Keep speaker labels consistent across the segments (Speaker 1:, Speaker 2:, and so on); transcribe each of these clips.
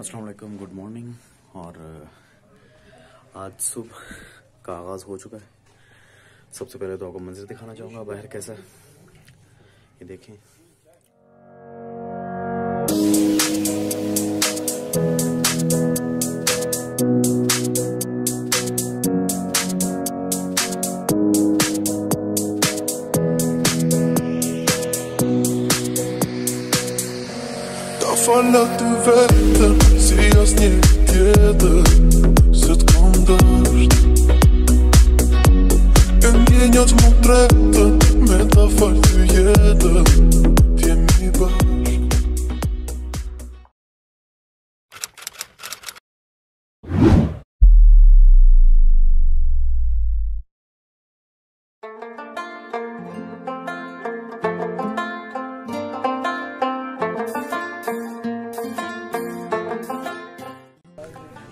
Speaker 1: अस्सलाम वालेकुम, good morning. और आज सुबह का आगाज़ हो चुका है। सबसे पहले तो आपको मंजर दिखाना चाहूँगा बाहर कैसा है, ये देखें।
Speaker 2: Falla du vetter, sier snittjede, sett kom dørst. En gjenjans mot retten, men da fall du gjede, til mi børst.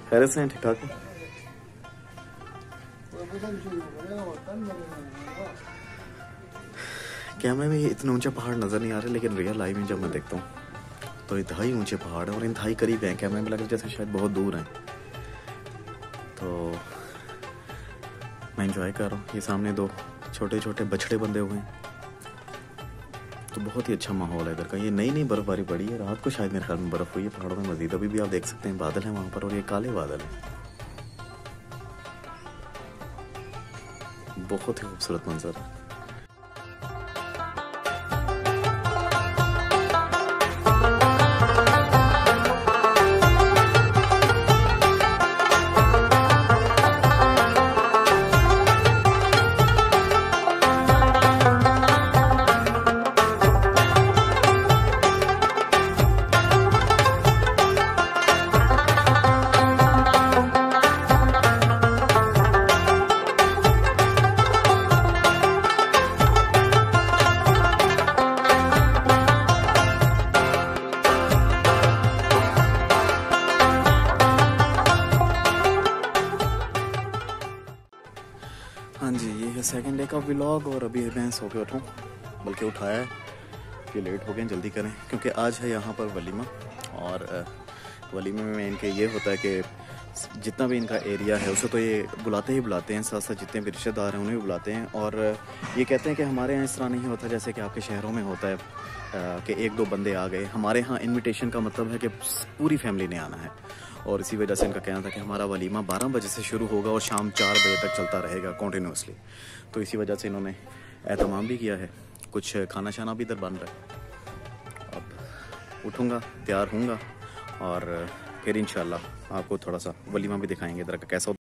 Speaker 1: खैर से हैं, ठीक ठाक है। कैमरे में इतने ऊंचे पहाड़ नज़र नहीं आ रहे, लेकिन रियल लाइफ में जब मैं देखता हूँ तो इंतहाई ऊंचे पहाड़ हैं और इंतहाई करीब हैं। कैमरे में लग रहा है जैसे शायद बहुत दूर हैं। तो मैं इंजॉय कर रहा हूँ। ये सामने दो छोटे छोटे बछड़े बंधे हुए हैं, तो बहुत ही अच्छा माहौल है इधर का। ये नई नई बर्फबारी पड़ी है, रात को शायद मेरे ख्याल में बर्फ हुई है पहाड़ों में मजीद। अभी भी आप देख सकते हैं बादल हैं वहाँ पर, और ये काले बादल हैं। बहुत ही खूबसूरत मंजर है। हाँ जी, ये है सेकंड डे का व्लॉग। और अभी मैं सो के उठूँ, बल्कि उठाया है कि लेट हो गए, जल्दी करें क्योंकि आज है यहाँ पर वलीमा। और वलीमे में इनके ये होता है कि जितना भी इनका एरिया है उसे तो ये बुलाते ही बुलाते हैं, साथ साथ जितने भी रिश्तेदार हैं उन्हें भी बुलाते हैं। और ये कहते हैं कि हमारे यहाँ इस तरह नहीं होता जैसे कि आपके शहरों में होता है कि एक दो बंदे आ गए। हमारे यहाँ इन्विटेशन का मतलब है कि पूरी फैमिली ने आना है। और इसी वजह से इनका कहना था कि हमारा वलीमा 12 बजे से शुरू होगा और शाम 4 बजे तक चलता रहेगा कंटिन्यूसली। तो इसी वजह से इन्होंने एहतमाम भी किया है, कुछ खाना शाना भी इधर बन रहा है। अब उठूँगा, तैयार होऊंगा और फिर इंशाल्लाह आपको थोड़ा सा वलीमा भी दिखाएंगे इधर का कैसा होता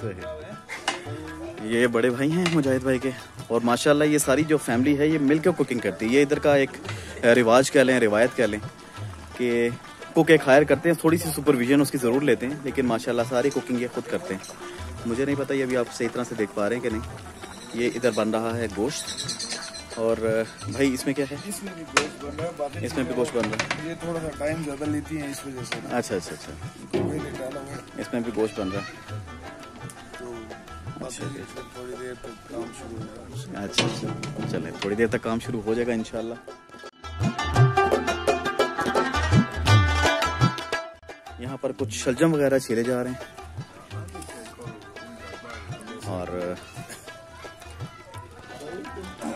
Speaker 1: है। ये बड़े भाई हैं मुजाहिद भाई के, और माशाल्लाह ये सारी जो फैमिली है ये मिलकर कुकिंग करती है। ये इधर का एक रिवाज कह लें, रिवायत कह लें कि कुक एक हायर करते हैं, थोड़ी सी सुपरविजन उसकी ज़रूर लेते हैं, लेकिन माशाल्लाह सारी कुकिंग ये खुद करते हैं। मुझे नहीं पता ये अभी आप सही तरह से देख पा रहे हैं कि नहीं। ये इधर बन रहा है गोश्त, और भाई इसमें क्या है?
Speaker 2: इसमें भी गोश्त बन रहा है, बाकी
Speaker 1: इसमें भी गोश्त बन रहा है।
Speaker 2: ये थोड़ा सा टाइम ज़्यादा लेती है इस वजह से।
Speaker 1: अच्छा, इसमें भी गोश्त बन रहा है। अच्छा,
Speaker 2: थोड़ी देर तक काम शुरू होगा।
Speaker 1: अच्छा, चलें थोड़ी देर तक काम शुरू हो जाएगा इंशाल्लाह। यहाँ पर कुछ शलजम वगैरह छीले जा रहे हैं, और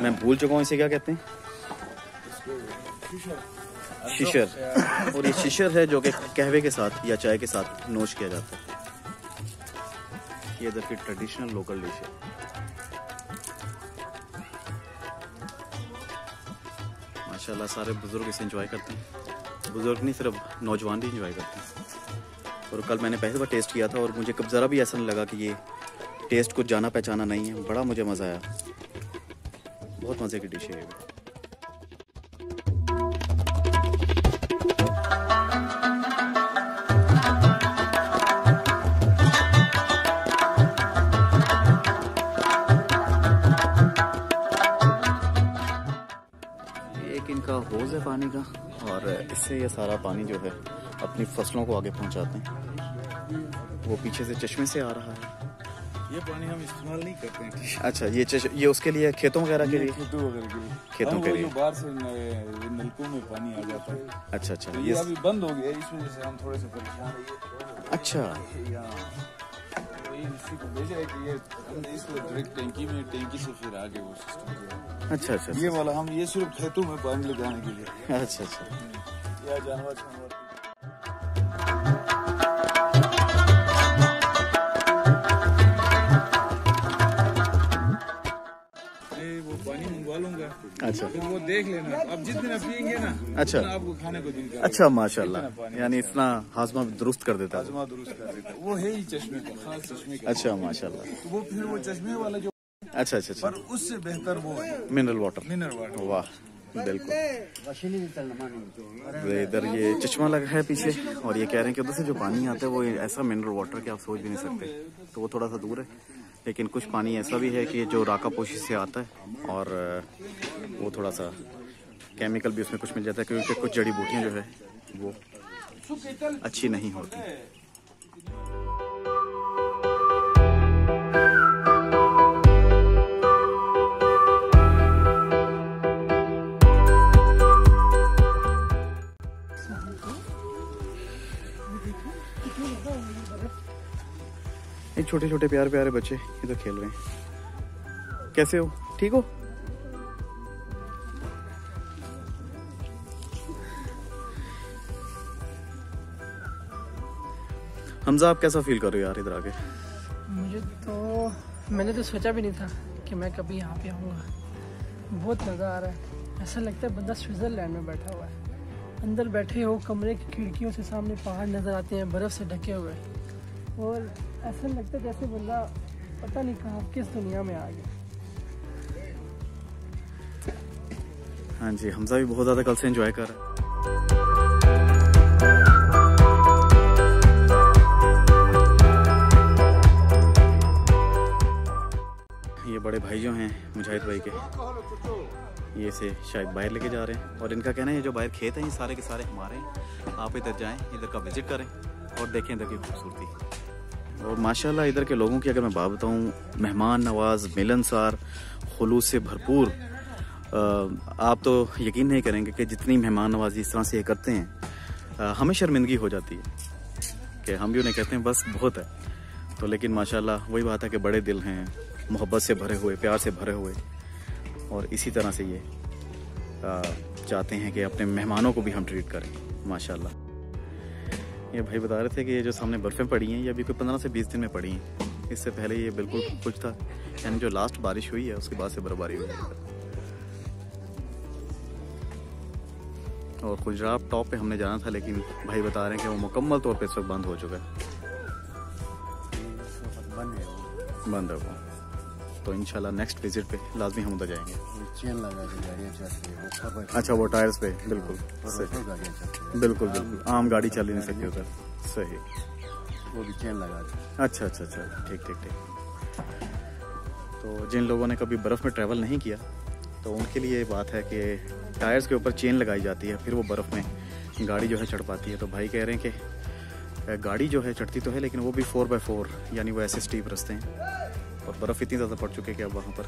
Speaker 1: मैं भूल चुका हूँ इसे क्या कहते हैं, शिशर। और ये शिशर है जो कि कहवे के साथ या चाय के साथ नोश किया जाता है। ये इधर की ट्रेडिशनल लोकल डिश है। माशाल्लाह सारे बुजुर्ग इसे एंजॉय करते हैं। बुजुर्ग नहीं, सिर्फ नौजवान भी एंजॉय करते हैं। और कल मैंने पहली बार टेस्ट किया था और मुझे कब ज़रा भी ऐसा नहीं लगा कि ये टेस्ट कुछ जाना पहचाना नहीं है। बड़ा मुझे मज़ा आया, बहुत मज़े की डिश है ये। एक इनका होज है पानी का, और इससे ये सारा पानी जो है अपनी फसलों को आगे पहुंचाते हैं। वो पीछे से चश्मे से आ रहा है,
Speaker 3: ये पानी हम इस्तेमाल नहीं करते हैं।
Speaker 1: अच्छा, ये उसके लिए खेतों वगैरह के लिए,
Speaker 3: खेतों वगैरह के लिए,
Speaker 1: खेतों के लिए
Speaker 3: जो बाहर से नलकों में पानी आ जाता है।
Speaker 1: अच्छा अच्छा,
Speaker 3: तो ये अभी बंद हो गया, इस वजह से हम थोड़े से परेशान हैं।
Speaker 1: अच्छा,
Speaker 3: तो ये इसी को भेजा है कि ये हमने इसको डायरेक्ट टैंकी से फिर आगे वो सिस्टम किया।
Speaker 1: अच्छा अच्छा,
Speaker 3: ये वाला हम ये सिर्फ खेतों में पानी लगाने के लिए।
Speaker 1: अच्छा अच्छा।
Speaker 3: या जानवर वो पानी मंगवा लूंगा।
Speaker 1: अच्छा,
Speaker 3: फिर वो देख लेना, अब जितने पियेंगे ना
Speaker 1: अच्छा,
Speaker 3: आपको खाने को दिन का।
Speaker 1: अच्छा माशाल्लाह, यानी इतना हाजमा दुरुस्त कर देता है।
Speaker 3: हाजमा दुरुस्त कर देता है। वो है ही चश्मे का, खास चश्मे का।
Speaker 1: अच्छा माशाल्लाह।
Speaker 3: तो वो फिर वो चश्मे वाला जो,
Speaker 1: अच्छा अच्छा अच्छा,
Speaker 3: पर उससे बेहतर वो है
Speaker 1: मिनरल वाटर। वाह, बिल्कुल। इधर ये चश्मा लगा है पीछे, और ये कह रहे हैं कि उधर से जो पानी आता है वो ऐसा मिनरल वाटर कि आप सोच भी नहीं सकते। तो वो थोड़ा सा दूर है, लेकिन कुछ पानी ऐसा भी है कि जो राका पोशी से आता है, और वो थोड़ा सा केमिकल भी उसमें कुछ मिल जाता है, क्योंकि कुछ जड़ी बूटियाँ जो है वो अच्छी नहीं होती। ये छोटे छोटे प्यारे प्यारे बच्चे इधर खेल रहे हैं। कैसे हो, ठीक हो? हमजा, आप कैसा फील कर रहे हो यार इधर आके?
Speaker 4: मैंने तो सोचा भी नहीं था कि मैं कभी यहाँ पे आऊँगा। बहुत मज़ा आ रहा है, ऐसा लगता है बंदा स्विट्ज़रलैंड में बैठा हुआ है। अंदर बैठे हो, कमरे की खिड़कियों से सामने पहाड़ नज़र आते हैं बर्फ़ से ढके हुए, और ऐसा लगता है जैसे बंदा पता नहीं कहाँ किस दुनिया में आ गया।
Speaker 1: हाँ जी, हमजा भी बहुत ज़्यादा कल से एंजॉय कर रहा है। ये बड़े भाई जो हैं मुजाहिद भाई के, ये से शायद बाहर लेके जा रहे हैं, और इनका कहना है ये जो बाहर खेत हैं ये सारे के सारे हमारे हैं। आप इधर जाएं, इधर का विजिट करें और देखें इधर की खूबसूरती। और माशाल्लाह इधर के लोगों की अगर मैं बात बताऊं, मेहमान नवाज, मिलनसार, खुलूस से भरपूर। आप तो यकीन नहीं करेंगे कि जितनी मेहमान नवाजी इस तरह से ये करते हैं, हमें शर्मिंदगी हो जाती है कि हम भी उन्हें कहते हैं बस बहुत है। तो लेकिन माशाल्लाह वही बात है कि बड़े दिल हैं, मोहब्बत से भरे हुए, प्यार से भरे हुए, और इसी तरह से ये चाहते हैं कि अपने मेहमानों को भी हम ट्रीट करें माशाल्लाह। ये भाई बता रहे थे कि ये जो सामने बर्फ़ें पड़ी हैं ये अभी कोई 15 से 20 दिन में पड़ी हैं। इससे पहले ये बिल्कुल कुछ था, यानी जो लास्ट बारिश हुई है उसके बाद से बर्फबारी हुई है। और गुजरात टॉप पे हमने जाना था, लेकिन भाई बता रहे हैं कि वो मुकम्मल तौर पे इस वक्त बंद हो चुका है। बंद है वो, तो इंशाल्लाह नेक्स्ट विजिट पे लाजमी हम उधर जाएंगे।
Speaker 5: चेन लगा के गाड़ियाँ चलती है।
Speaker 1: अच्छा, वो टायर्स पे, बिल्कुल बिल्कुल बिल्कुल, आम गाड़ी चल ही नहीं सकती उधर। सही,
Speaker 5: वो भी चेन लगा के।
Speaker 1: अच्छा अच्छा अच्छा, ठीक ठीक ठीक। तो जिन लोगों ने कभी बर्फ़ में ट्रैवल नहीं किया तो उनके लिए ये बात है कि टायर्स के ऊपर चेन लगाई जाती है, फिर वो बर्फ़ में गाड़ी जो है चढ़ पाती है। तो भाई कह रहे हैं कि गाड़ी जो है चढ़ती तो है, लेकिन वो भी 4x4, यानी वो ऐसे स्टीप रास्ते हैं, और बर्फ़ इतनी ज़्यादा पड़ चुकी है कि अब वहाँ पर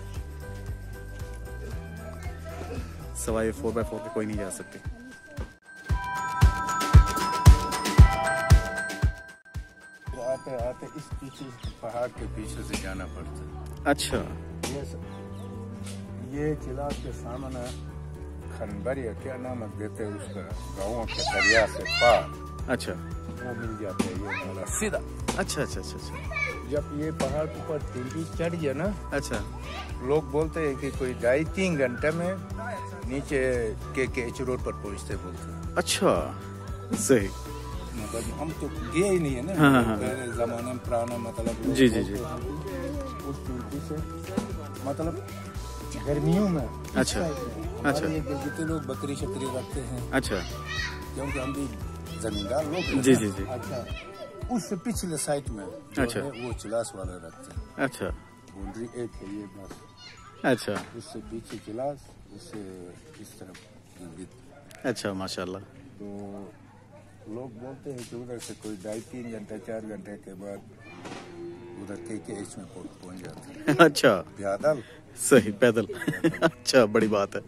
Speaker 1: सवाए 4x4 पे कोई नहीं जा सकते।
Speaker 5: आते आते इस पीछे पहाड़ के पीछे से जाना पड़ता है।
Speaker 1: अच्छा,
Speaker 5: ये चिलास के सामने खनबरिया, क्या नाम देते हैं उसका, गाँव के दरिया से पार,
Speaker 1: अच्छा,
Speaker 5: वो मिल जाता है ये वाला सीधा।
Speaker 1: अच्छा अच्छा अच्छा अच्छा,
Speaker 5: जब ये पहाड़ के ऊपर टीवी चढ़ गया ना,
Speaker 1: अच्छा,
Speaker 5: लोग बोलते हैं कि कोई 2.5-3 घंटे में नीचे के एच रोड पर पहुँचते बोलते हैं।
Speaker 1: अच्छा, सही,
Speaker 5: मतलब हम तो गए ही नहीं है ना,
Speaker 1: हाँ।
Speaker 5: पहले जमाने में पुराना, मतलब
Speaker 1: जी जी जी,
Speaker 5: उस टीवी से मतलब गर्मियों में।
Speaker 1: अच्छा अच्छा,
Speaker 5: जितने लोग बकरी शकरी रखते हैं,
Speaker 1: अच्छा,
Speaker 5: क्योंकि हम भी जमींदार लोग हैं।
Speaker 1: जी जी जी,
Speaker 5: अच्छा, उससे पिछले साइड में जो
Speaker 1: अच्छा
Speaker 5: है वो चिलास वाले रखते हैं।
Speaker 1: अच्छा
Speaker 5: बाउंड्री एक है ये बस,
Speaker 1: अच्छा
Speaker 5: उससे पीछे चिलास, उससे इस तरफ गिलगित।
Speaker 1: अच्छा, माशाल्लाह।
Speaker 5: तो लोग बोलते हैं कि उधर से कोई 2.5-3 घंटे 4 घंटे के बाद उधर KKH में पहुंच जाते हैं।
Speaker 1: अच्छा,
Speaker 5: पैदल
Speaker 1: सही, पैदल। अच्छा, बड़ी बात है।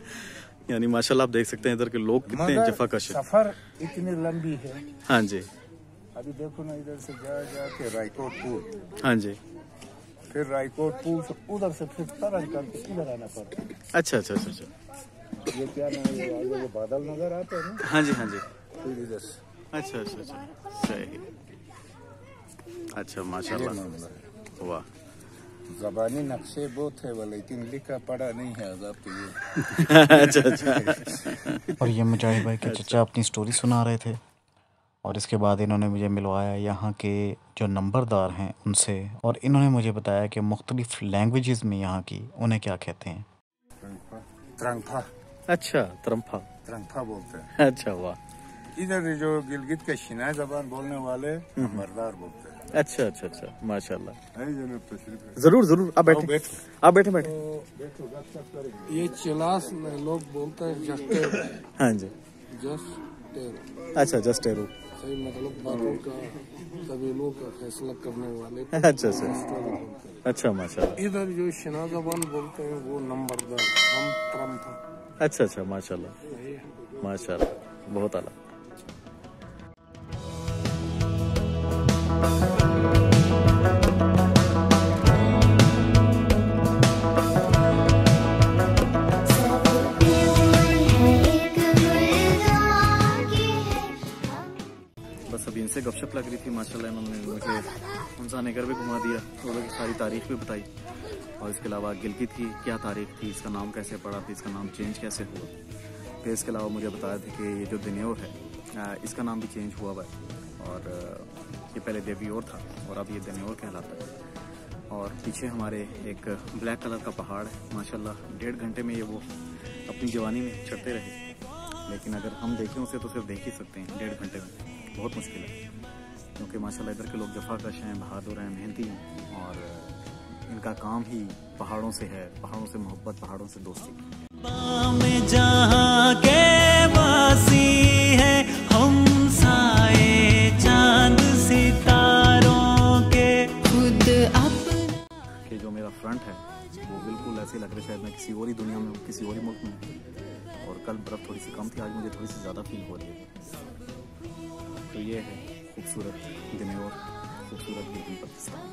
Speaker 1: यानी माशाल्लाह आप देख सकते हैं इधर के लोग कितने
Speaker 5: मगर
Speaker 1: जफाकश है।
Speaker 5: सफर इतनी लंबी है।
Speaker 1: हाँ जी,
Speaker 5: अभी देखो ना, इधर से जा के रायकोट पुल,
Speaker 1: हाँ जी।
Speaker 5: फिर रायकोट पुल से उधर से फिर तरन करके इधर आना पड़ता है।
Speaker 1: अच्छा अच्छा अच्छा अच्छा।
Speaker 5: ये क्या ना, ये आगे वो बादल नजर आते हैं ना,
Speaker 1: हाँ जी, हाँ जी।
Speaker 5: फिर इधर से
Speaker 1: अच्छा अच्छा अच्छा, सही। अच्छा, माशाल्लाह, वाह।
Speaker 5: जबानी नक्शे बहुत है वो, लेकिन लिखा पढ़ा नहीं है आजाब तो ये।
Speaker 1: अच्छा अच्छा।
Speaker 6: और ये मुजाहिद भाई के चचा अपनी स्टोरी सुना रहे थे और इसके बाद इन्होंने मुझे मिलवाया यहाँ के जो नंबरदार हैं उनसे, और इन्होंने मुझे बताया कि मुख्तलिफ लैंग्वेजेस में यहाँ की उन्हें क्या कहते हैं।
Speaker 5: त्रंगफा,
Speaker 1: अच्छा, त्रंफा।
Speaker 5: त्रंगफा बोलते हैं।
Speaker 1: अच्छा, वाह।
Speaker 5: इधर जो गिलगित के शिनाई जबान बोलने वाले नंबरदार बोलते हैं।
Speaker 1: अच्छा अच्छा अच्छा, माशाल्लाह।
Speaker 5: है जनाब, तशरीफ है।
Speaker 1: जरूर जरूर, आप बैठे,
Speaker 5: बैठो।
Speaker 1: आप बैठे बैठे।
Speaker 4: ये चिलास में लोग बोलते हैं जस्टेरो,
Speaker 1: हाँ जी,
Speaker 4: जस्टेरो।
Speaker 1: अच्छा, जस्ट एरो।
Speaker 4: सही मतलब बातों का, कबीलों का फैसला करने वाले को
Speaker 1: अच्छा अच्छा
Speaker 4: जस्टेरो बोलते हैं।
Speaker 1: अच्छा, माशाल्लाह।
Speaker 4: इधर जो शिना जबान बोलते हैं वो नंबरदार, हम त्रंफा।
Speaker 1: अच्छा अच्छा, माशाल्लाह माशाल्लाह, बहुत आला। बस अभी इनसे गपशप लग रही थी, माशाल्लाह इन्होंने मुझे उनसाने घर भी घुमा दिया, उधर की सारी तारीख भी बताई, और इसके अलावा गिलगित की क्या तारीख थी, इसका नाम कैसे पड़ा, फिर इसका नाम चेंज कैसे हुआ। फिर इसके अलावा मुझे बताया था कि ये जो दिन्योर है इसका नाम भी चेंज हुआ हुआ है, और ये पहले देवियोर था और अब ये दिन्योर कहलाता है। और पीछे हमारे एक ब्लैक कलर का पहाड़ है, माशाल्लाह 1.5 घंटे में ये वो अपनी जवानी में चढ़ते रहे, लेकिन अगर हम देखें उसे तो सिर्फ देख ही सकते हैं 1.5 घंटे में, बहुत मुश्किल है, क्योंकि माशाल्लाह इधर के लोग जफाकश हैं, बहादुर हैं, मेहनती हैं, और इनका काम ही पहाड़ों से है, पहाड़ों से मोहब्बत, पहाड़ों से दोस्ती।
Speaker 7: में जहाँ के वासी है हम, साए चांद सितारों के खुद अपने।
Speaker 1: कि जो मेरा फ्रंट है वो बिल्कुल ऐसे लग रहा है शायद मैं किसी और ही दुनिया में हूँ, किसी और ही मुल्क में हूँ। और कल बर्फ़ थोड़ी सी कम थी, आज मुझे थोड़ी सी ज़्यादा फील हो रही है। तो ये है खूबसूरत दिन्योर, खूबसूरत गिलगित-बल्तिस्तान।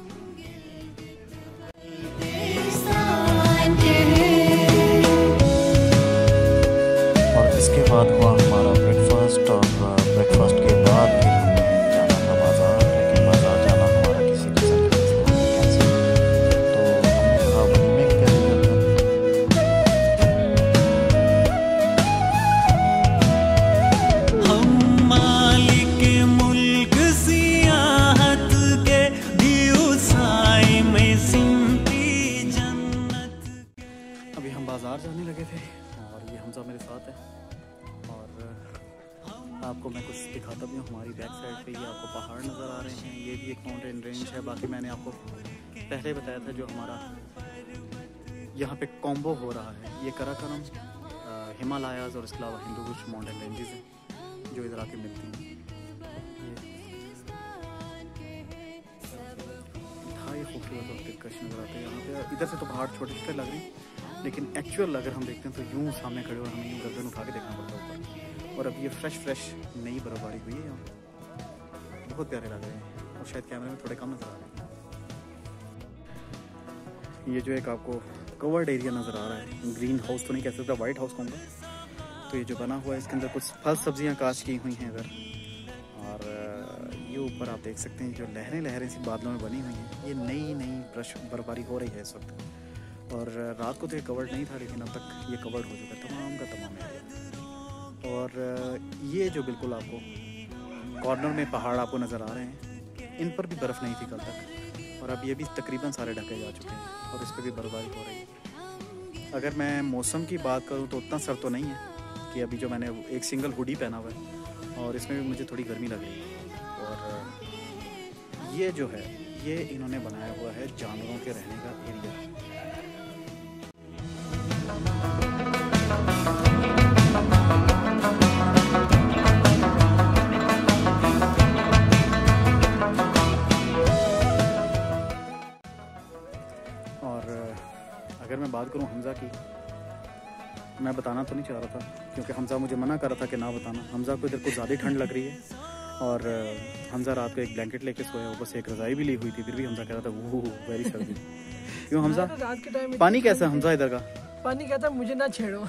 Speaker 6: और इसके बाद हुआ हमारा ब्रेकफास्ट, और ब्रेकफास्ट के बाद फिर हमें जाना था बाज़ार, लेकिन बाज़ार जाना हमारा किसी रीज़न की वजह से कैंसिल। तो हमने कहा वलीमे की तैयारी करते हैं।
Speaker 7: हम मालिक मुल्क सियाहत के दियो साए में सिमटी जन्नत।
Speaker 1: अभी हम बाज़ार जाने लगे थे और ये हमजा मेरे साथ है, और आपको मैं कुछ दिखाता भी हूँ। हमारी बैक साइड पे ये आपको पहाड़ नज़र आ रहे हैं, ये भी एक माउंटेन रेंज है। बाकी मैंने आपको पहले बताया था जो हमारा यहाँ पे कॉम्बो हो रहा है, ये कराकोरम, हिमालयाज़ और इसके अलावा हिंदू कुछ माउंटेन रेंजेस हैं जो इधर आके मिलती हैं। ये खूबसूरत और दिलकश नज़र आते हैं यहाँ पे। इधर से तो पहाड़ छोटे छोटे लग रहे हैं, लेकिन एक्चुअल अगर हम देखते हैं तो यूँ सामने खड़े और हमें यूँ गर्दन उठा के देखना पड़ता है ऊपर। और अब ये फ्रेश नई बर्फबारी हुई है यहाँ, बहुत प्यारे लग रहे हैं, और शायद कैमरे में थोड़े कम नज़र आ रहे हैं। ये जो एक आपको कवर्ड एरिया नज़र आ रहा है, ग्रीन हाउस तो नहीं कह सकता, वाइट हाउस कहूँगा। तो ये जो बना हुआ है इसके अंदर कुछ फल सब्जियाँ काश्त की हुई हैं इधर, और ये ऊपर आप देख सकते हैं जो लहरें सी बादलों में बनी हुई हैं, ये नई बर्फबारी हो रही है इस वक्त। और रात को तो ये कवर्ड नहीं था, लेकिन अब तक ये कवर्ड हो चुका है तमाम का तमाम एरिया। और ये जो बिल्कुल आपको कॉर्नर में पहाड़ आपको नज़र आ रहे हैं, इन पर भी बर्फ़ नहीं थी कल तक, और अब ये भी तकरीबन सारे ढके जा चुके हैं और इस पर भी बर्फबारी हो रही है। अगर मैं मौसम की बात करूँ तो उतना सर्द तो नहीं है कि अभी जो मैंने एक सिंगल हुडी पहना हुआ है, और इसमें भी मुझे थोड़ी गर्मी लग रही है। और ये जो है ये इन्होंने बनाया हुआ है जानवरों के रहने का एरिया। बात करूँ हमज़ा की, मैं बताना तो नहीं चाह रहा था क्योंकि हमज़ा मुझे मना कर रहा था कि ना बताना। हमज़ा को इधर कुछ ज़्यादा ठंड लग रही है और हमज़ा रात को एक ब्लैंकेट लेके सोया, ऊपर से एक रज़ाई भी ली हुई थी, फिर भी हमज़ा कह रहा था वो वेरी सर्दी। क्यों हमज़ा,
Speaker 4: रात के टाइम
Speaker 1: पानी कैसा है हमज़ा इधर का?
Speaker 4: पानी कहता मुझे ना छेड़ो।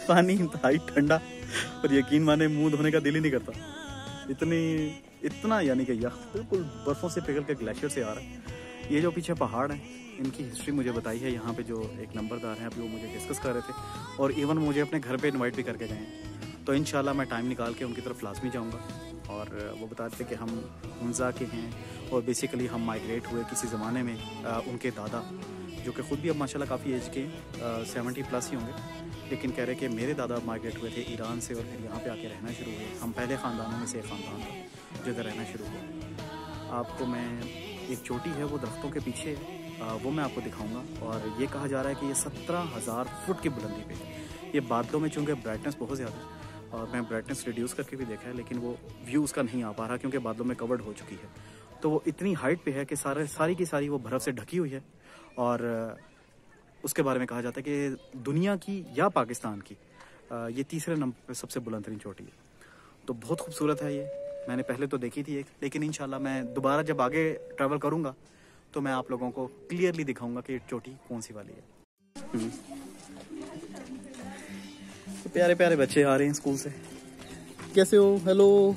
Speaker 1: पानी इंतहाई ठंडा और यकीन माने मुंह धोने का दिल ही नहीं करता, इतना यानी कि यह बिल्कुल बर्फ़ों से पिघल के ग्लेशियर से आ रहा है। ये जो पीछे पहाड़ हैं इनकी हिस्ट्री मुझे बताई है यहाँ पे जो एक नंबरदार हैं अभी, वो मुझे डिस्कस कर रहे थे और इवन मुझे अपने घर पे इनवाइट भी करके गए हैं। तो इंशाल्लाह मैं टाइम निकाल के उनकी तरफ लाजमी जाऊँगा। और वो बताते थे कि हम हमज़ा के हैं और बेसिकली हम माइग्रेट हुए किसी ज़माने में। उनके दादा जो कि ख़ुद भी अब माशाल्लाह काफ़ी एज के 70+ ही होंगे, लेकिन कह रहे कि मेरे दादा माइग्रेट हुए थे ईरान से और फिर यहाँ पे आके रहना शुरू हुए। हम पहले ख़ानदानों में से एक ख़ानदान था जो इधर रहना शुरू हुआ। आपको मैं एक चोटी है वो दरख्तों के पीछे, वो मैं आपको दिखाऊंगा। और ये कहा जा रहा है कि ये 17,000 फुट की बुलंदी पे है। ये बादलों में चूँकि ब्राइटनेस बहुत ज़्यादा है और मैं ब्राइटनेस रिड्यूस करके भी देखा है, लेकिन वो व्यू उसका नहीं आ पा रहा क्योंकि बादलों में कवर्ड हो चुकी है। तो वो इतनी हाइट पे है कि सारी की सारी वो बर्फ़ से ढकी हुई है। और उसके बारे में कहा जाता है कि दुनिया की या पाकिस्तान की ये तीसरे नंबर पर सबसे बुलंद तरीन चोटी है। तो बहुत खूबसूरत है ये। मैंने पहले तो देखी थी एक, लेकिन इंशाल्लाह मैं दोबारा जब आगे ट्रैवल करूँगा तो मैं आप लोगों को क्लियरली दिखाऊंगा कि चोटी कौन सी वाली है। तो प्यारे प्यारे बच्चे आ रहे हैं स्कूल से। कैसे हो? हेलो।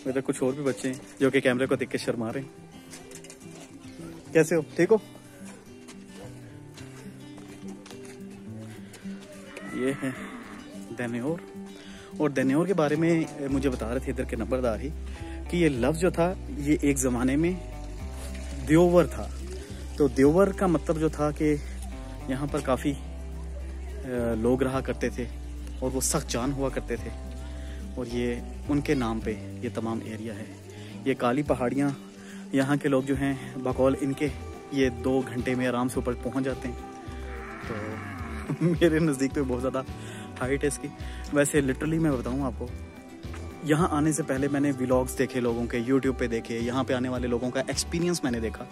Speaker 1: इधर कुछ और भी बच्चे हैं जो कि कैमरे को देख के शर्मा रहे हैं। कैसे हो? ठीक हो? ये है देन्योर। और देन्योर के बारे में मुझे बता रहे थे इधर के नंबरदार ही कि ये लफ्ज़ जो था ये एक ज़माने में द्योवर था। तो द्योवर का मतलब जो था कि यहाँ पर काफ़ी लोग रहा करते थे और वो सख्त जान हुआ करते थे और ये उनके नाम पे ये तमाम एरिया है। ये काली पहाड़ियाँ यहाँ के लोग जो हैं बकौल इनके ये 2 घंटे में आराम से ऊपर पहुँच जाते हैं। तो मेरे नज़दीक तो बहुत ज़्यादा हाइट है इसकी। वैसे लिटरली मैं बताऊँ आपको, यहाँ आने से पहले मैंने व्लॉग्स देखे लोगों के, यूट्यूब पे देखे, यहाँ पे आने वाले लोगों का एक्सपीरियंस मैंने देखा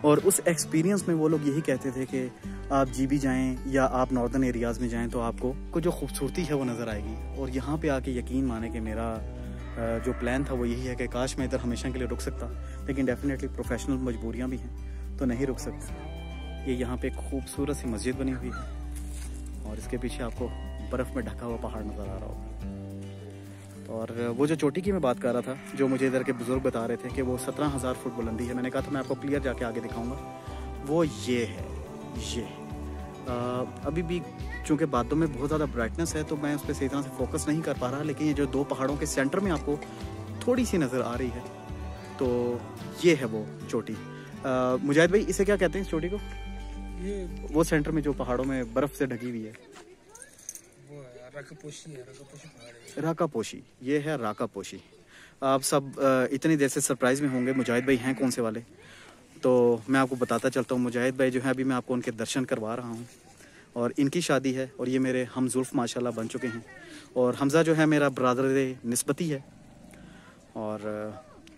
Speaker 1: और उस एक्सपीरियंस में वो लोग यही कहते थे कि आप जीबी जाएं या आप नॉर्दर्न एरियाज़ में जाएं तो आपको जो खूबसूरती है वो नज़र आएगी। और यहाँ पे आके यकीन माने कि मेरा जो प्लान था वो यही है कि काश मैं इधर हमेशा के लिए रुक सकता, लेकिन डेफिनेटली प्रोफेशनल मजबूरियाँ भी हैं तो नहीं रुक सकता। ये यहाँ पे एक खूबसूरत सी मस्जिद बनी हुई है और इसके पीछे आपको बर्फ़ में ढका हुआ पहाड़ नज़र आ रहा होगा। और वो जो चोटी की मैं बात कर रहा था, जो मुझे इधर के बुज़ुर्ग बता रहे थे कि वो 17,000 फुट बुलंदी है, मैंने कहा था मैं आपको क्लियर जाके आगे दिखाऊंगा। वो ये है, ये अभी भी चूँकि बादलों में बहुत ज़्यादा ब्राइटनेस है तो मैं उस पर सही तरह से फोकस नहीं कर पा रहा, लेकिन ये जो 2 पहाड़ों के सेंटर में आपको थोड़ी सी नज़र आ रही है तो ये है वो चोटी। मुजाहिद भाई इसे क्या कहते हैं इस चोटी को?
Speaker 8: ये
Speaker 1: वो सेंटर में जो पहाड़ों में बर्फ़ से ढकी हुई है
Speaker 8: वो राकापोशी है, राकापोशी पहाड़ है।
Speaker 1: राकापोशी, ये है राकापोशी। आप सब इतनी देर से सरप्राइज में होंगे मुजाहिद भाई हैं कौन से वाले, तो मैं आपको बताता चलता हूँ। मुजाहिद भाई जो है अभी मैं आपको उनके दर्शन करवा रहा हूँ और इनकी शादी है और ये मेरे हमजुल्फ माशाल्लाह बन चुके हैं। और हमज़ा जो है मेरा ब्रादर निस्बती है और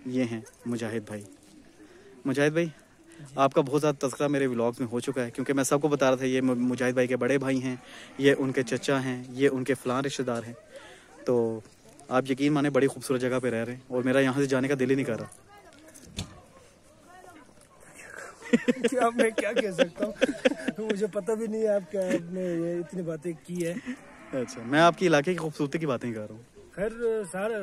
Speaker 1: ये हैं मुजाहिद भाई। मुजाहिद भाई आपका बहुत ज़्यादा तज़किरा मेरे व्लॉग्स में हो चुका है क्योंकि मैं सबको बता रहा था ये मुजाहिद भाई के बड़े भाई हैं, ये उनके चचा हैं, ये उनके फ़लाँ रिश्तेदार हैं। तो आप यकीन माने बड़ी खूबसूरत जगह पे रह रहे हैं और मेरा यहाँ से जाने का दिल ही नहीं कर रहा।
Speaker 8: क्या मैं क्या कह सकता हूँ, मुझे पता भी नहीं है आपका आपने ये इतनी बातें की है।
Speaker 1: अच्छा, मैं आपकी इलाके की खूबसूरती की बातें कर रहा हूँ।
Speaker 8: खैर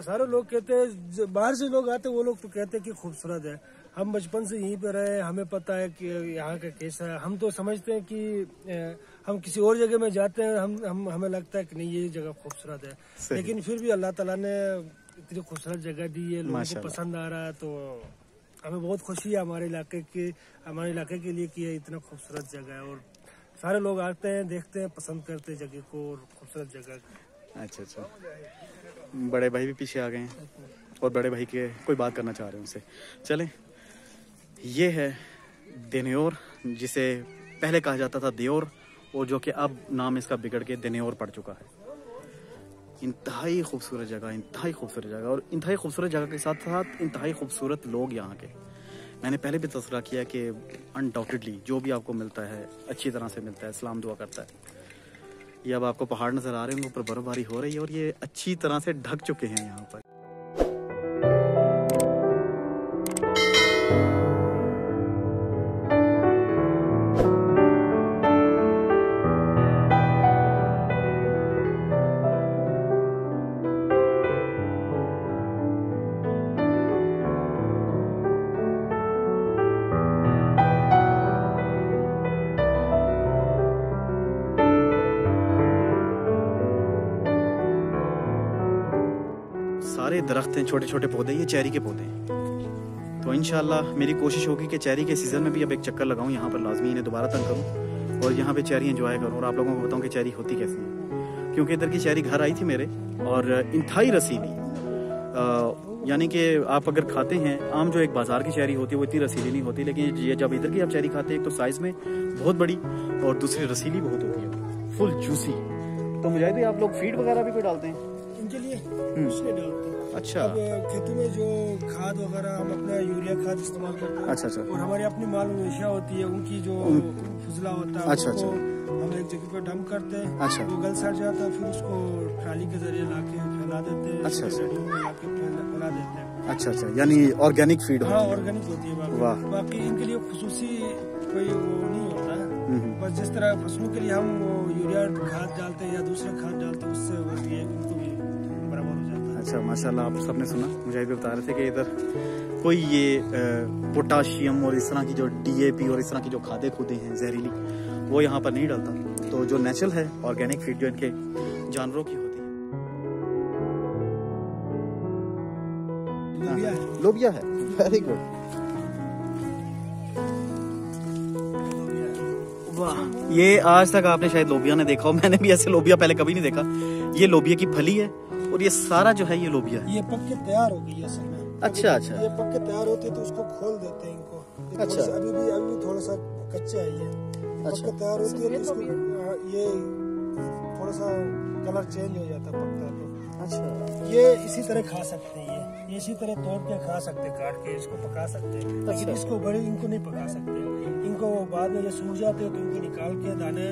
Speaker 8: सारे लोग कहते हैं, बाहर से लोग आते हैं वो लोग तो कहते हैं कि खूबसूरत है। हम बचपन से यहीं पे रहे, हमें पता है कि यहाँ का कैसा है। हम तो समझते हैं कि हम किसी और जगह में जाते हैं, हमें लगता है कि नहीं ये जगह खूबसूरत है, लेकिन फिर भी अल्लाह ताला ने इतनी खूबसूरत जगह दी है, लोगों को पसंद आ रहा है तो हमें बहुत खुशी है हमारे इलाके के लिए कि ये इतना खूबसूरत जगह है। और सारे लोग आते हैं, देखते हैं, पसंद करते हैं जगह को और खूबसूरत जगह।
Speaker 1: अच्छा, बड़े भाई भी पीछे आ गए हैं और बड़े भाई के कोई बात करना चाह रहे हैं उनसे। चलें, ये है देन्योर, जिसे पहले कहा जाता था देओर और जो कि अब नाम इसका बिगड़ के देन्योर पड़ चुका है। इंतहाई खूबसूरत जगह, इंतहाई खूबसूरत जगह और इंतहाई खूबसूरत जगह के साथ साथ इंतहाई खूबसूरत लोग यहाँ के। मैंने पहले भी तस्करा किया कि अनडाउटेडली जो भी आपको मिलता है अच्छी तरह से मिलता है, सलाम दुआ करता है। ये अब आपको पहाड़ नज़र आ रहे हैं, ऊपर बर्फबारी हो रही है और ये अच्छी तरह से ढक चुके हैं यहाँ पर। सारे दरख्त हैं, छोटे छोटे पौधे, ये चेरी के पौधे हैं। तो इंशाल्लाह मेरी कोशिश होगी कि चेरी के सीज़न में भी अब एक चक्कर लगाऊं यहाँ पर, लाजमी इन्हें दोबारा तंग करूं और यहाँ पे चेरी एंजॉय करूं और आप लोगों को बताऊं कि चेरी होती कैसी है। क्योंकि इधर की चेरी घर आई थी मेरे और इंतहाई रसीली, यानी कि आप अगर खाते हैं, आम जो एक बाजार की चेरी होती है वो इतनी रसीली नहीं होती, लेकिन ये जब इधर की आप चेरी खाते हैं, एक तो साइज़ में बहुत बड़ी और दूसरी रसीली बहुत होती है, फुल जूसी। तो मुझे भी आप लोग फीड वगैरह भी कोई डालते हैं
Speaker 8: इनके लिए? इसलिए डालते हैं।
Speaker 1: अच्छा।
Speaker 8: अब खेतों में जो खाद वगैरह हम अपना यूरिया खाद इस्तेमाल करते हैं।
Speaker 1: अच्छा अच्छा।
Speaker 8: और हमारी अपनी माल मवेशियाँ होती है, उनकी जो फुजला होता है,
Speaker 1: अच्छा,
Speaker 8: उसको हम एक जगह पर डंप करते हैं।
Speaker 1: अच्छा।
Speaker 8: वो गल सड़ जाता है, फिर उसको ट्राली के जरिए लाके फैला देते हैं।
Speaker 1: अच्छा, अच्छा।
Speaker 8: रेडियो में लाके फैला देते हैं।
Speaker 1: अच्छा अच्छा, यानी ऑर्गेनिक फीड
Speaker 8: हाँ,
Speaker 1: होती है।
Speaker 8: ऑर्गेनिक होती है।
Speaker 1: वाह।
Speaker 8: बाकी इनके लिए खुसूसी कोई वो नहीं होता है। बस जिस तरह फसलों के लिए हम वो यूरिया खाद डालते हैं या दूसरे खाद डालते हैं, उससे बस ये उनको भी बराबर हो जाता है।
Speaker 1: अच्छा, माशाल्लाह। आप सबने सुना, मुझे भी बता रहे थे कि इधर कोई ये पोटाशियम और इस तरह की जो DAP और इस तरह की जो खादें खुदे हैं जहरीली, वो यहाँ पर नहीं डालता। तो जो नेचुरल है ऑर्गेनिक फीड जो इनके जानवरों की होती है। लोबिया है, वेरी गुड। वाह, ये आज तक आपने शायद लोबिया ने देखा हो, मैंने भी ऐसे लोबिया पहले कभी नहीं देखा। ये लोबिया की फली है और ये सारा जो है ये लोबिया है।
Speaker 8: ये पक के तैयार हो गई है असल में।
Speaker 1: अच्छा अच्छा।
Speaker 8: ये पक के तैयार होती है तो उसको खोल देते हैं इनको।
Speaker 1: अच्छा।
Speaker 8: अभी भी थोड़ा सा कच्चे है ये। पक के तैयार होती है तो इसको ये थोड़ा सा कलर चेंज हो जाता है पकता है तो। अच्छा। ये इसी तरह खा सकते हैं, ये इसी तरह तोड़ के खा सकते हैं, काट के इसको पका सकते हैं। लेकिन इसको बड़े इनको नहीं पका सकते, इनको बाद में ये सूख जाते हैं तो इनको निकाल के दाने,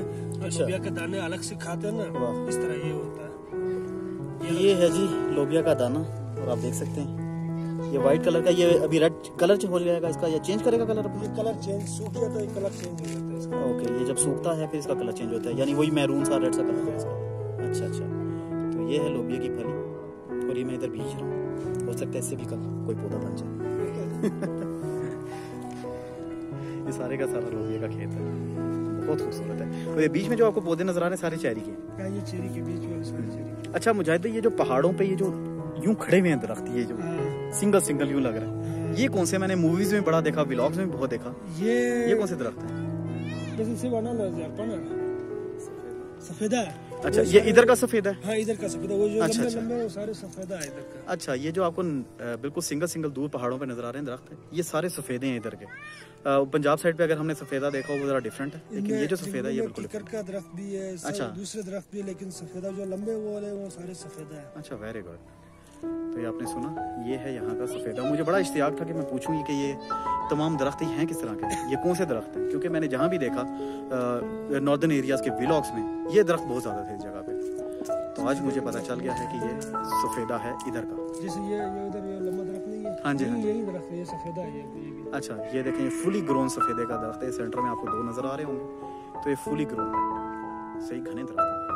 Speaker 8: लोबिया के दाने अलग से खाते हैं ना, इस तरह ये होता है।
Speaker 1: ये है जी लोबिया का दाना और आप देख सकते हैं ये व्हाइट कलर का, ये अभी रेड कलर हो जाएगा इसका, या चेंज करेगा कलर?
Speaker 8: ये कलर चेंज सूख जाता है, कलर चेंज हो जाता है इसका।
Speaker 1: ओके, ये जब सूखता है फिर इसका कलर चेंज होता है, यानी वही मैरून सा रेड सा कलर है इसका। अच्छा अच्छा, तो ये है लोबिया की फली और ये मैं इधर बीज रहा हूँ, हो सकता है इससे भी कल कोई पौधा बन जाए। ये सारे का सारा लोबिया का खेत है, बहुत खूबसूरत है। और ये बीच में जो आपको पौधे नजर आ रहे हैं सारे चेरी के?
Speaker 8: ये चेरी के बीच में सारे चेरी।
Speaker 1: अच्छा मुजाहिद, ये जो पहाड़ों पे ये जो यूं खड़े हुए हैं दरख्त, ये जो सिंगल सिंगल यूं लग रहा है, ये कौन से? मैंने मूवीज में बड़ा देखा, व्लॉग्स में भी बहुत देखा। ये कौन से दरख्त है?
Speaker 8: सफेदा।
Speaker 1: अच्छा, ये इधर का सफेदा है?
Speaker 8: हाँ, इधर का सफेदा, वो जो
Speaker 1: अच्छा,
Speaker 8: लंबे लंबे वो सारे सफेदा है इधर का।
Speaker 1: अच्छा, ये जो आपको बिल्कुल सिंगल सिंगल दूर पहाड़ों पे नजर आ रहे हैं दरख्त है, ये सारे सफेदे हैं इधर के। पंजाब साइड पे अगर हमने सफेदा देखा वो जरा डिफरेंट है, लेकिन ये जो सफेदा है ये बिल्कुल
Speaker 8: का दरख्त भी है। अच्छा। दूसरे दरख्त भी है, लेकिन सफेदा जो लंबे वो वाले वो सारे सफेदा है।
Speaker 1: अच्छा, वेरी गुड। तो ये आपने सुना, ये है यहाँ का सफेदा। मुझे बड़ा इश्तियाक था कि मैं पूछूंगी कि ये तमाम दरख्त हैं किस तरह के, ये कौन से दरख्त हैं, क्योंकि मैंने जहाँ भी देखा नॉर्दर्न एरियाज के व्लॉग्स में ये दरख्त बहुत ज़्यादा थे इस जगह पे। तो आज मुझे पता चल गया है कि ये सफेदा है इधर का।
Speaker 8: जैसे ये उधर ये लंबा दरख्त नहीं है?
Speaker 1: हाँ जी, हाँ जी।
Speaker 8: यही दरख्त है, ये सफेदा है ये।
Speaker 1: अच्छा, ये देखें, ये फुली ग्रोन सफेदे का दरख्त है। सेंटर में आपको दो नजर आ रहे होंगे, तो ये फुली ग्रोन है, सही घने दरख्त है।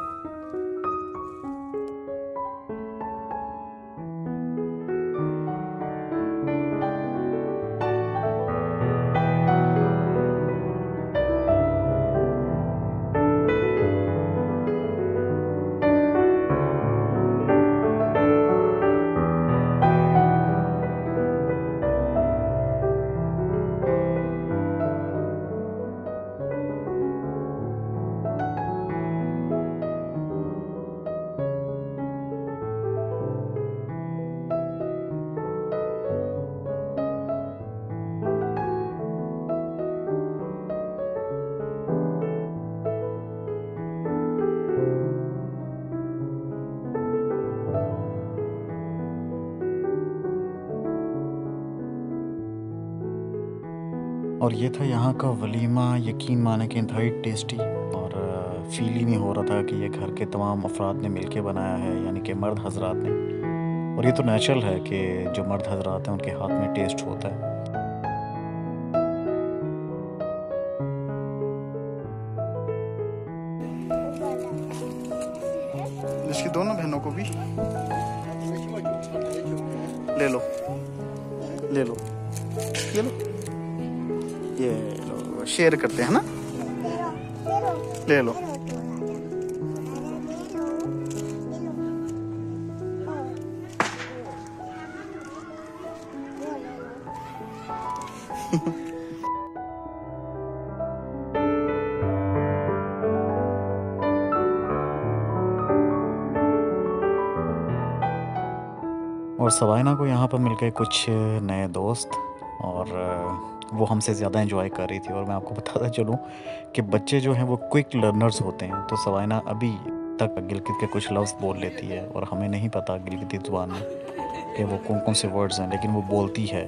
Speaker 6: और ये था यहाँ का वलीमा। यकीन माने कि इंतहाई टेस्टी, और फील ही नहीं हो रहा था कि ये घर के तमाम अफराद ने मिलके बनाया है, यानी कि मर्द हजरात ने। और ये तो नेचुरल है कि जो मर्द हजरात हैं उनके हाथ में टेस्ट होता है।
Speaker 1: इसकी दोनों बहनों को भी ले लो, ले लो, ये लो, ये लो, शेयर करते हैं ना, ले लो।
Speaker 6: और सवाइना को यहाँ पर मिल गए कुछ नए दोस्त, और वो हमसे ज़्यादा एंजॉय कर रही थी। और मैं आपको बताता चलूँ कि बच्चे जो हैं वो क्विक लर्नर्स होते हैं। तो सवाइना अभी तक गिलगित के कुछ लफ्ज़ बोल लेती है, और हमें नहीं पता गिलगिती ज़ुबान में कि वो कौन कौन से वर्ड्स हैं, लेकिन वो बोलती है।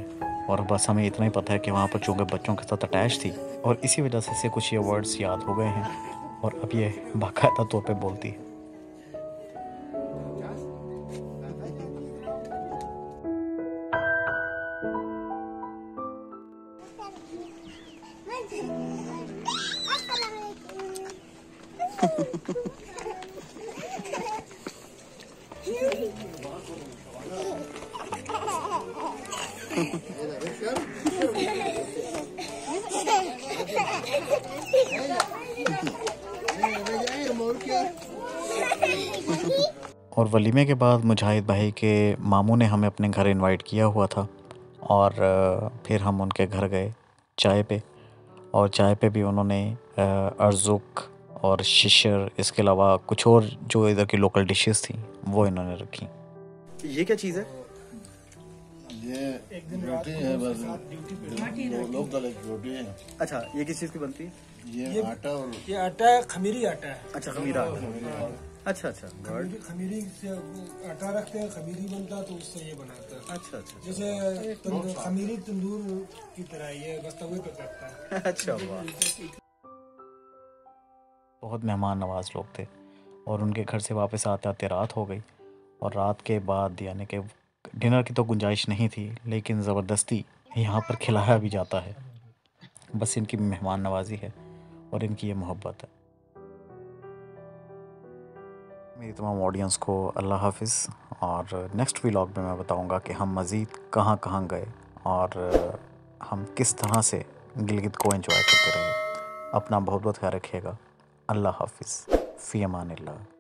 Speaker 6: और बस हमें इतना ही पता है कि वहाँ पर चूँकि बच्चों के साथ अटैच थी, और इसी वजह से कुछ ये वर्ड्स याद हो गए हैं, और अब ये बाकायदा तौर पर बोलती है। और वलीमे के बाद मुजाहिद भाई के मामू ने हमें अपने घर इनवाइट किया हुआ था, और फिर हम उनके घर गए चाय पे। और चाय पे भी उन्होंने अर्जुक और शिशर, इसके अलावा कुछ और जो इधर की लोकल डिशेस थी वो इन्होंने रखी।
Speaker 1: ये क्या चीज़ है?
Speaker 3: ये रोटी है, बस लोकल रोटी है।
Speaker 1: अच्छा, ये किस चीज़ की बनती है?
Speaker 3: ये आटा, और
Speaker 8: ये आटा खमीरी आटा है।
Speaker 1: अच्छा, खमीरा आटा। अच्छा अच्छा,
Speaker 8: खमीरी से आटा रखते हैं, खमीरी बनता है तो उससे ये बनाता है।
Speaker 1: अच्छा अच्छा,
Speaker 8: जैसे खमीरी तंदूर की तरह ये बस तवे पे करता है।
Speaker 1: अच्छा, वाह।
Speaker 6: बहुत मेहमान नवाज लोग थे, और उनके घर से वापस आते आते रात हो गई। और रात के बाद यानी कि डिनर की तो गुंजाइश नहीं थी, लेकिन ज़बरदस्ती यहाँ पर खिलाया भी जाता है। बस इनकी मेहमान नवाजी है और इनकी ये मोहब्बत है। मेरी तमाम ऑडियंस को अल्लाह हाफिज़, और नेक्स्ट व्लॉग में मैं बताऊंगा कि हम मज़ीद कहाँ कहाँ गए और हम किस तरह से गिलगित को एंजॉय करते रहे। अपना बहुत बहुत ख्याल रखिएगा। अल्लाह हाफिज़, फ़ी अमानिल्लाह।